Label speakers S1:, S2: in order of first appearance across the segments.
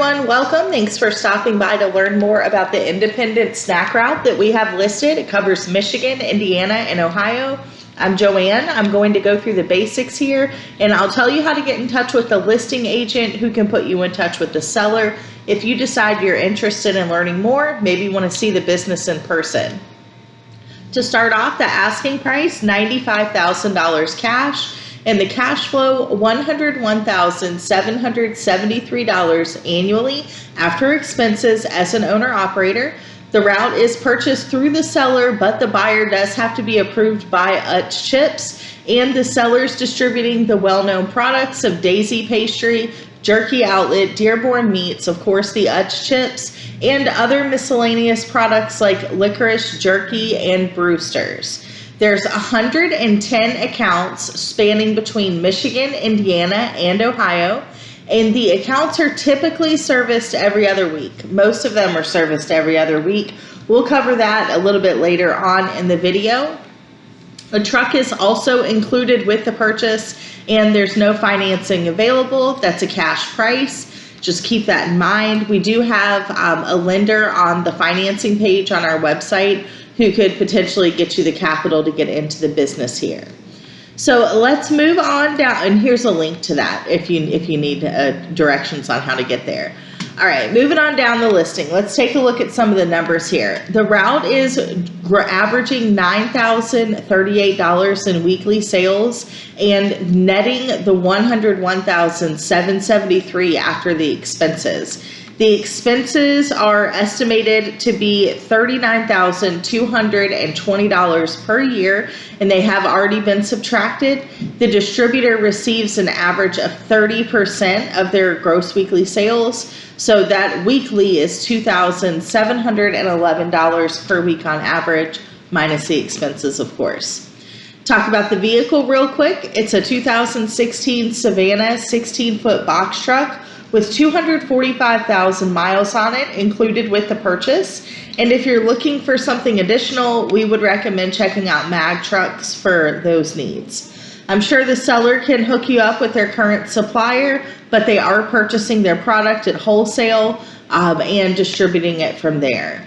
S1: everyone, welcome. Thanks for stopping by to learn more about the independent snack route that we have listed. It covers Michigan, Indiana, and Ohio. I'm Joanne. I'm going to go through the basics here, and I'll tell you how to get in touch with the listing agent who can put you in touch with the seller if you decide you're interested in learning more, maybe you want to see the business in person. To start off, the asking price, $95,000 cash. And the cash flow, $101,773 annually after expenses as an owner-operator. The route is purchased through the seller, but the buyer does have to be approved by Utz Chips, and the seller's distributing the well-known products of Daisy Pastry, Jerky Outlet, Dearborn Meats, of course the Utz Chips, and other miscellaneous products like licorice, jerky, and brewsters. There's 110 accounts spanning between Michigan, Indiana, and Ohio, and the accounts are typically serviced every other week. Most of them are serviced every other week. We'll cover that a little bit later on in the video. A truck is also included with the purchase, and there's no financing available. That's a cash price. Just keep that in mind. We do have a lender on the financing page on our website who could potentially get you the capital to get into the business here. So let's move on down, and here's a link to that if you need directions on how to get there. All right, moving on down the listing, let's take a look at some of the numbers here. The route is averaging $9,038 in weekly sales and netting the $101,773 after the expenses. The expenses are estimated to be $39,220 per year, and they have already been subtracted. The distributor receives an average of 30% of their gross weekly sales, so that weekly is $2,711 per week on average, minus the expenses, of course. Talk about the vehicle real quick. It's a 2016 Savannah 16-foot box truck with 245,000 miles on it included with the purchase. And if you're looking for something additional, we would recommend checking out Mag Trucks for those needs. I'm sure the seller can hook you up with their current supplier, but they are purchasing their product at wholesale and distributing it from there.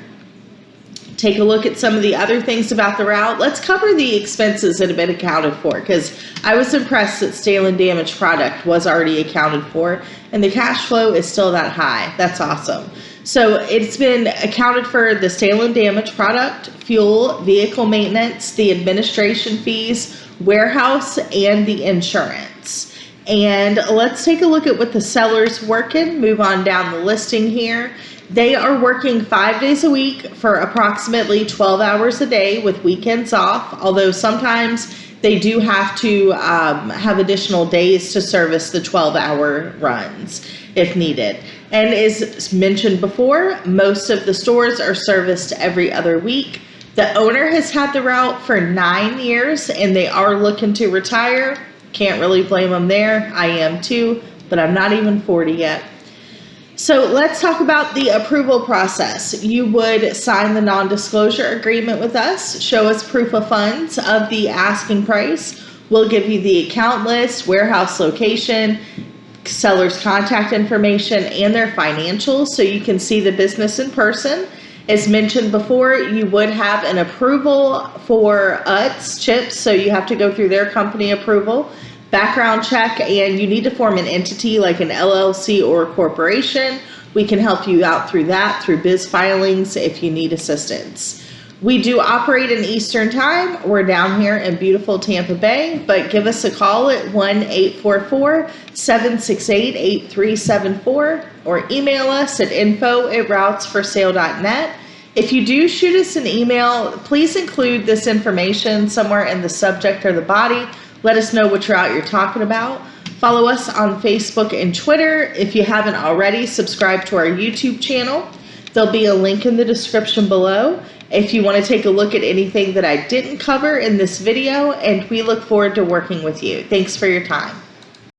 S1: Take a look at some of the other things about the route. Let's cover the expenses that have been accounted for, because I was impressed that stale and damaged product was already accounted for, and the cash flow is still that high. That's awesome. So it's been accounted for the stale and damaged product, fuel, vehicle maintenance, the administration fees, warehouse, and the insurance. And let's take a look at what the seller's working. Move on down the listing here. They are working 5 days a week for approximately 12 hours a day with weekends off, although sometimes they do have to have additional days to service the 12-hour runs if needed. And as mentioned before, most of the stores are serviced every other week. The owner has had the route for 9 years, and they are looking to retire. Can't really blame them there. I am too, but I'm not even 40 yet. So let's talk about the approval process. You would sign the non-disclosure agreement with us, show us proof of funds of the asking price. We'll give you the account list, warehouse location, seller's contact information, and their financials so you can see the business in person. As mentioned before, you would have an approval for Utz Chips, so you have to go through their company approval. Background check, and you need to form an entity like an LLC or a corporation. We can help you out through that, through biz filings if you need assistance. We do operate in Eastern Time. We're down here in beautiful Tampa Bay, but give us a call at 1-844-768-8374 or email us at info@routesforsale.net. If you do shoot us an email, please include this information somewhere in the subject or the body. Let us know which route you're talking about. Follow us on Facebook and Twitter. If you haven't already, subscribe to our YouTube channel. There'll be a link in the description below if you want to take a look at anything that I didn't cover in this video, and we look forward to working with you. Thanks for your time.